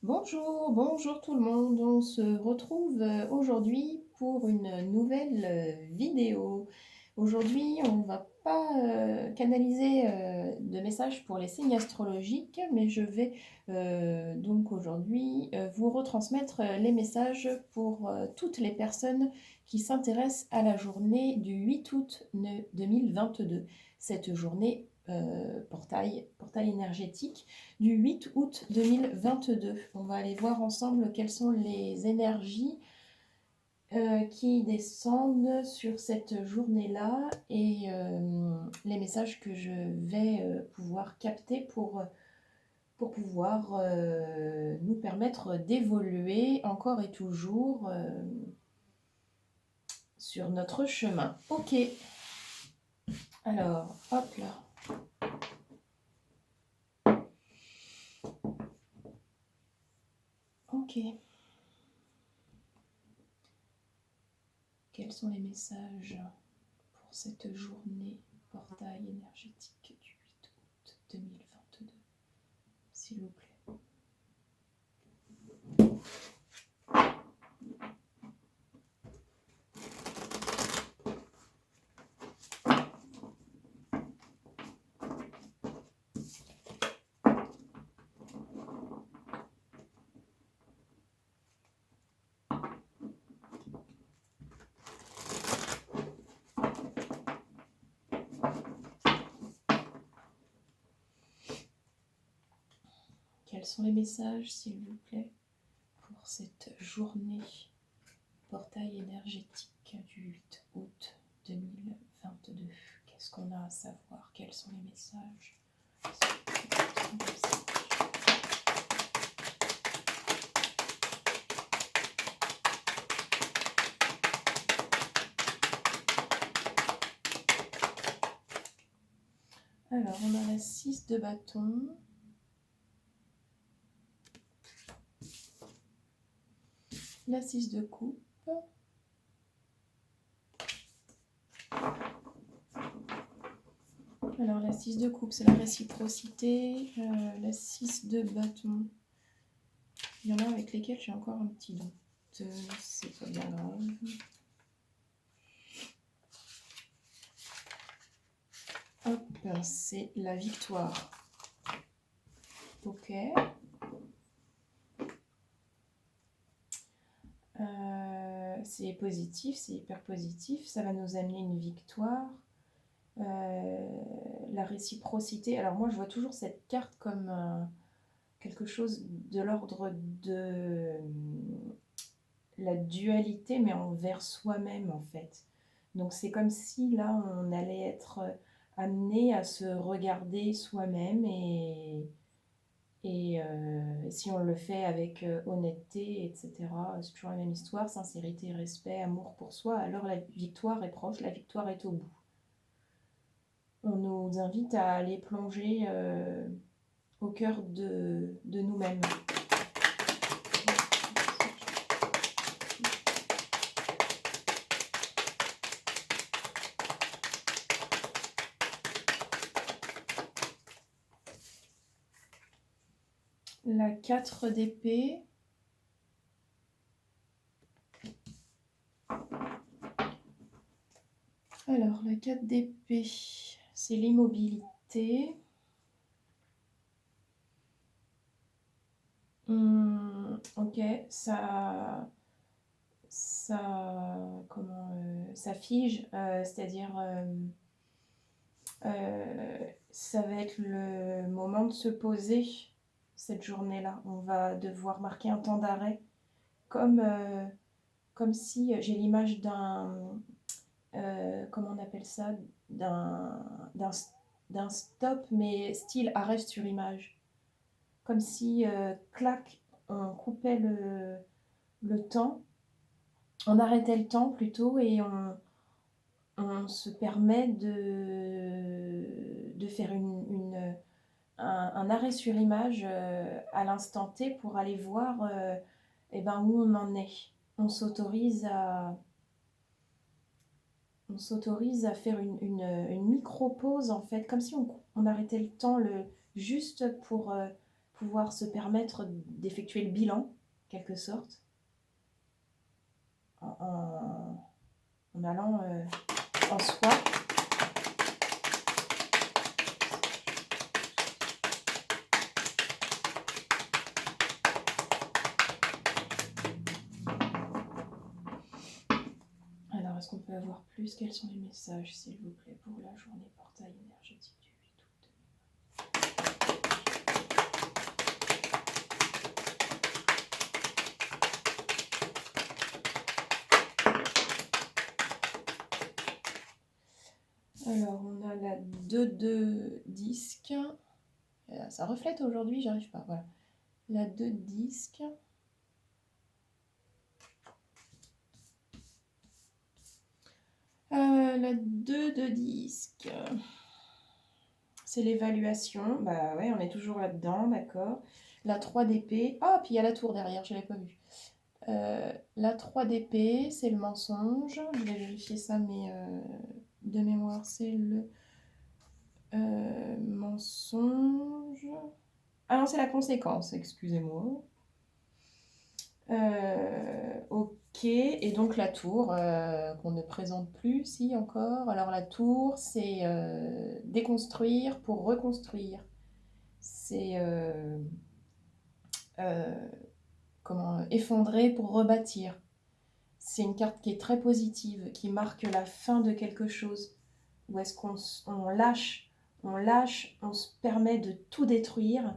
Bonjour tout le monde. On se retrouve aujourd'hui pour une nouvelle vidéo. Aujourd'hui, on va pas canaliser de messages pour les signes astrologiques, mais je vais donc aujourd'hui vous retransmettre les messages pour toutes les personnes qui s'intéressent à la journée du 8 août 2022. Cette journée portail énergétique du 8 août 2022. On va aller voir ensemble quelles sont les énergies qui descendent sur cette journée-là et les messages que je vais pouvoir capter pour pouvoir nous permettre d'évoluer encore et toujours sur notre chemin. Ok, alors hop là. Ok. Quels sont les messages pour cette journée portail énergétique du 8 août 2022, s'il vous plaît? Quels sont les messages, s'il vous plaît, pour cette journée portail énergétique du 8 août 2022? Qu'est-ce qu'on a à savoir? Quels sont les messages? Alors, on a la 6 de bâton. La 6 de coupe. Alors, la 6 de coupe, c'est la réciprocité. La 6 de bâton. Il y en a avec lesquels j'ai encore un petit doute. C'est pas bien grave. Hop, c'est la victoire. Ok. C'est positif, c'est hyper positif. Ça va nous amener une victoire. La réciprocité. Alors moi, je vois toujours cette carte comme quelque chose de l'ordre de la dualité, mais envers soi-même en fait. Donc c'est comme si là, on allait être amené à se regarder soi-même et si on le fait avec honnêteté, etc., c'est toujours la même histoire, sincérité, respect, amour pour soi, alors la victoire est proche, la victoire est au bout. On nous invite à aller plonger au cœur de nous-mêmes. La 4 d'épée. Alors, la 4 d'épée, c'est l'immobilité. Ok, ça fige, c'est-à-dire ça va être le moment de se poser cette journée-là. On va devoir marquer un temps d'arrêt, comme si j'ai l'image d'un, comment on appelle ça, d'un stop, mais style arrêt sur image. Comme si, clac, on coupait le temps, on arrêtait le temps plutôt et on se permet de faire un arrêt sur image à l'instant T pour aller voir où on en est. On s'autorise à faire une micro-pause en fait, comme si on arrêtait le temps juste pouvoir se permettre d'effectuer le bilan, en quelque sorte, en allant en soi. Alors, est-ce qu'on peut avoir plus? Quels sont les messages, s'il vous plaît, pour la journée portail énergétique du 8 août? Alors, on a la 2 disques. Ça reflète aujourd'hui, j'arrive pas. Voilà. La 2 disques. La 2 disques. C'est l'évaluation. Bah ouais, on est toujours là-dedans, d'accord. La 3 d'épée. Ah, puis il y a la tour derrière, je l'avais pas vu. La 3 d'épée, c'est le mensonge. Je vais vérifier ça, mais de mémoire, c'est le mensonge. Ah non, c'est la conséquence, excusez-moi. Ok, et donc la tour, qu'on ne présente plus, si encore. Alors la tour, c'est déconstruire pour reconstruire. C'est comment effondrer pour rebâtir. C'est une carte qui est très positive, qui marque la fin de quelque chose. Où est-ce qu'on lâche, on se permet de tout détruire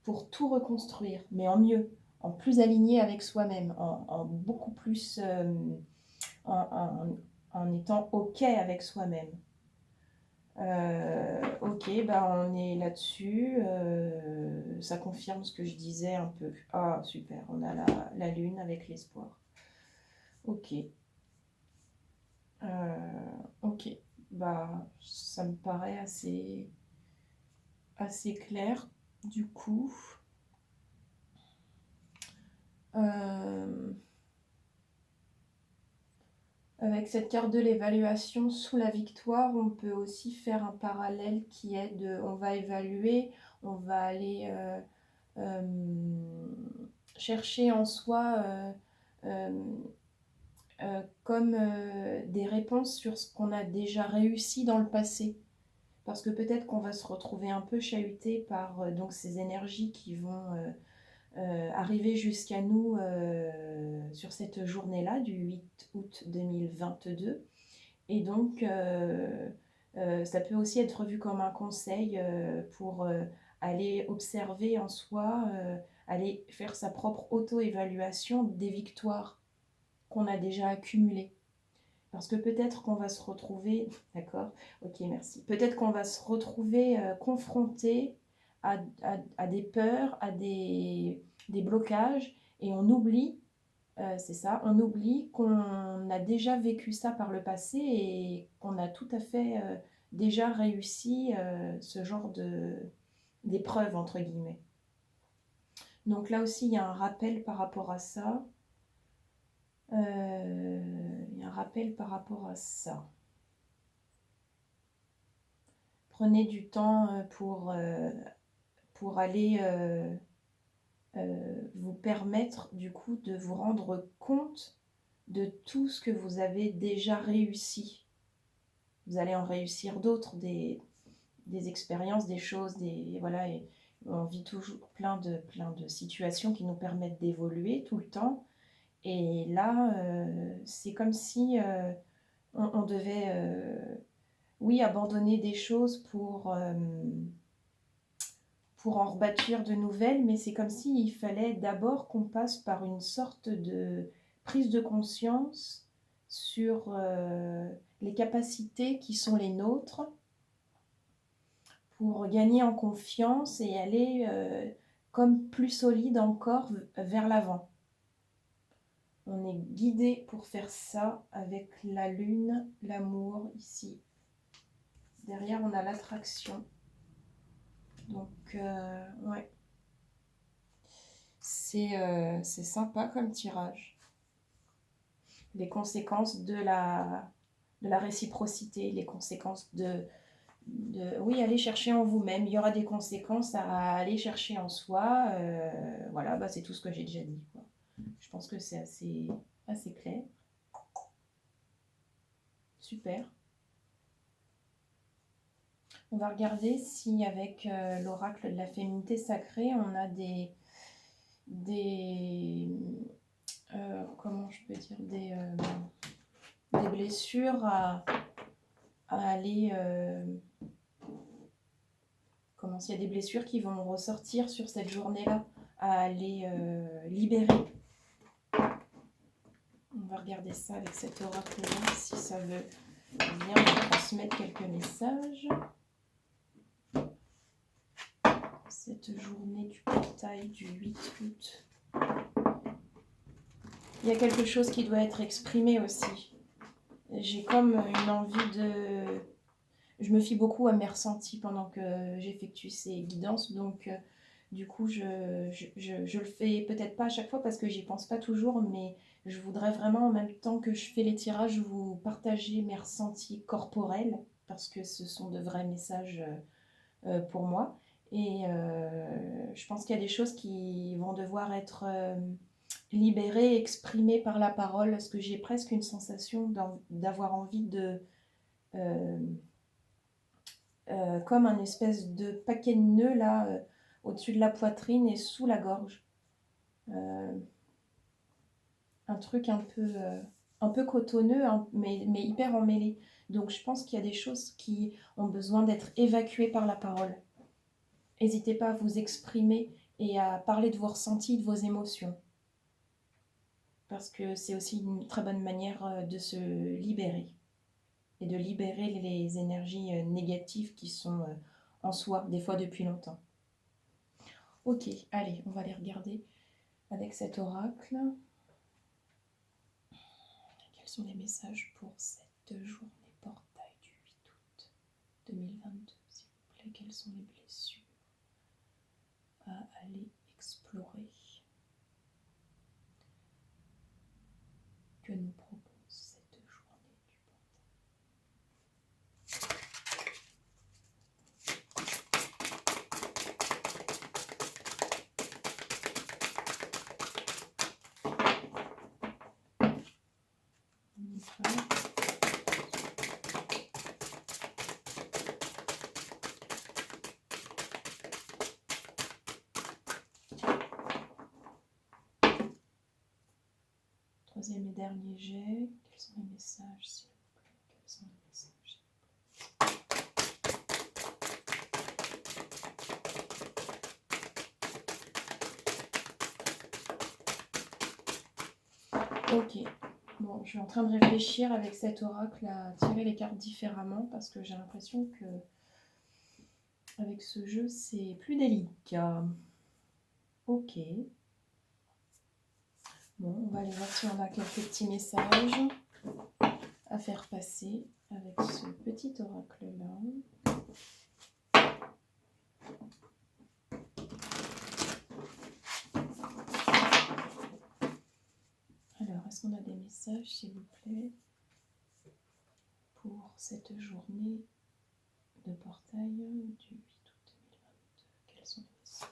pour tout reconstruire, mais en mieux, en plus aligné avec soi-même, en beaucoup plus, en étant OK avec soi-même. Ok, bah on est là-dessus. Ça confirme ce que je disais un peu. Ah, super, on a la lune avec l'espoir. Ok. Ok, bah ça me paraît assez clair du coup. Avec cette carte de l'évaluation sous la victoire, on peut aussi faire un parallèle qui est on va évaluer, on va aller chercher en soi comme des réponses sur ce qu'on a déjà réussi dans le passé. Parce que peut-être qu'on va se retrouver un peu chahuté par donc ces énergies qui vont arriver jusqu'à nous sur cette journée-là du 8 août 2022. Et donc, ça peut aussi être vu comme un conseil pour aller observer en soi, aller faire sa propre auto-évaluation des victoires qu'on a déjà accumulées. Parce que peut-être qu'on va se retrouver, d'accord, ok, merci. Peut-être qu'on va se retrouver confronté à des peurs, à des blocages, et on oublie, c'est ça, on oublie qu'on a déjà vécu ça par le passé et qu'on a tout à fait déjà réussi ce genre d'épreuve, entre guillemets. Donc là aussi, il y a un rappel par rapport à ça. Il y a un rappel par rapport à ça. Prenez du temps pour aller vous permettre du coup de vous rendre compte de tout ce que vous avez déjà réussi. Vous allez en réussir d'autres, des expériences, des choses, voilà, et on vit toujours plein de situations qui nous permettent d'évoluer tout le temps. Et là, c'est comme si on devait, oui, abandonner des choses pour en rebâtir de nouvelles, mais c'est comme s'il fallait d'abord qu'on passe par une sorte de prise de conscience sur les capacités qui sont les nôtres pour gagner en confiance et aller comme plus solide encore vers l'avant. On est guidé pour faire ça avec la lune, l'amour ici. Derrière, on a l'attraction. Donc, ouais. C'est sympa comme tirage. Les conséquences de la réciprocité, les conséquences oui, aller chercher en vous-même. Il y aura des conséquences à aller chercher en soi. Voilà, bah, c'est tout ce que j'ai déjà dit, quoi. Je pense que c'est assez clair. Super. On va regarder si avec l'oracle de la féminité sacrée, on a comment je peux dire, des blessures à aller... comment s'il y a des blessures qui vont ressortir sur cette journée-là, à aller libérer. On va regarder ça avec cet oracle-là, si ça veut bien me transmettre quelques messages. Cette journée du portail du 8 août. Il y a quelque chose qui doit être exprimé aussi. J'ai comme une envie de... Je me fie beaucoup à mes ressentis pendant que j'effectue ces guidances, donc du coup je le fais peut-être pas à chaque fois parce que j'y pense pas toujours, mais je voudrais vraiment en même temps que je fais les tirages vous partager mes ressentis corporels parce que ce sont de vrais messages pour moi. Et je pense qu'il y a des choses qui vont devoir être libérées, exprimées par la parole, parce que j'ai presque une sensation d'avoir envie de... comme un espèce de paquet de nœuds là, au-dessus de la poitrine et sous la gorge. Un truc un peu cotonneux, hein, mais hyper emmêlé. Donc je pense qu'il y a des choses qui ont besoin d'être évacuées par la parole. N'hésitez pas à vous exprimer et à parler de vos ressentis, de vos émotions. Parce que c'est aussi une très bonne manière de se libérer. Et de libérer les énergies négatives qui sont en soi, des fois depuis longtemps. Ok, allez, on va les regarder avec cet oracle. Quels sont les messages pour cette journée portail du 8 août 2022, s'il vous plaît? Quelles sont les blessures à aller explorer que nous propose cette journée du portail? Troisième et dernier jet. Quels sont les messages, s'il vous plaît? Quels sont les messages, s'il vous plaît? Ok. Bon, je suis en train de réfléchir avec cet oracle à tirer les cartes différemment parce que j'ai l'impression que avec ce jeu, c'est plus délicat. Ok. Bon, on va aller voir si on a quelques petits messages à faire passer avec ce petit oracle-là. Alors, est-ce qu'on a des messages, s'il vous plaît, pour cette journée de portail du 8 août 2022? Quels sont les messages?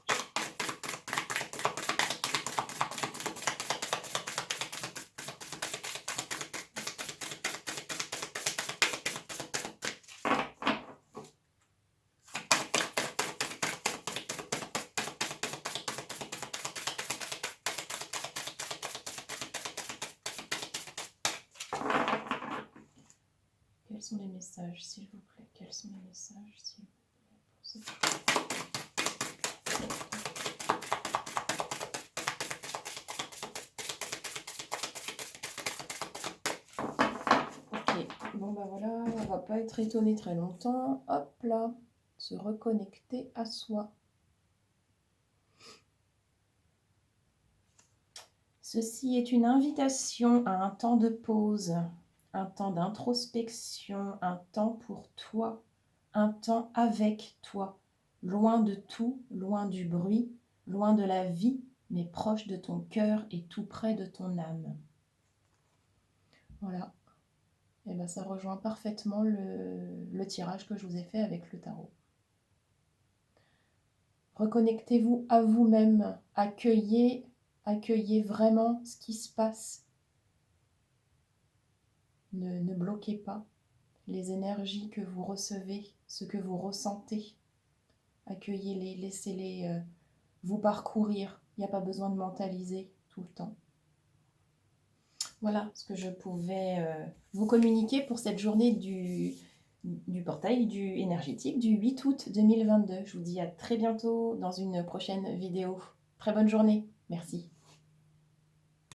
Quels sont les messages, s'il vous plaît? Quels sont les messages, s'il vous plaît, pour cette... Ok, bon bah voilà, on va pas être étonné très longtemps. Hop là, se reconnecter à soi. Ceci est une invitation à un temps de pause, un temps d'introspection, un temps pour toi, un temps avec toi, loin de tout, loin du bruit, loin de la vie, mais proche de ton cœur et tout près de ton âme. Voilà. Et ben, ça rejoint parfaitement le tirage que je vous ai fait avec le tarot. Reconnectez-vous à vous-même, accueillez vraiment ce qui se passe. Ne bloquez pas les énergies que vous recevez, ce que vous ressentez. Accueillez-les, laissez-les vous parcourir. Il n'y a pas besoin de mentaliser tout le temps. Voilà ce que je pouvais vous communiquer pour cette journée du portail énergétique du 8 août 2022. Je vous dis à très bientôt dans une prochaine vidéo. Très bonne journée. Merci.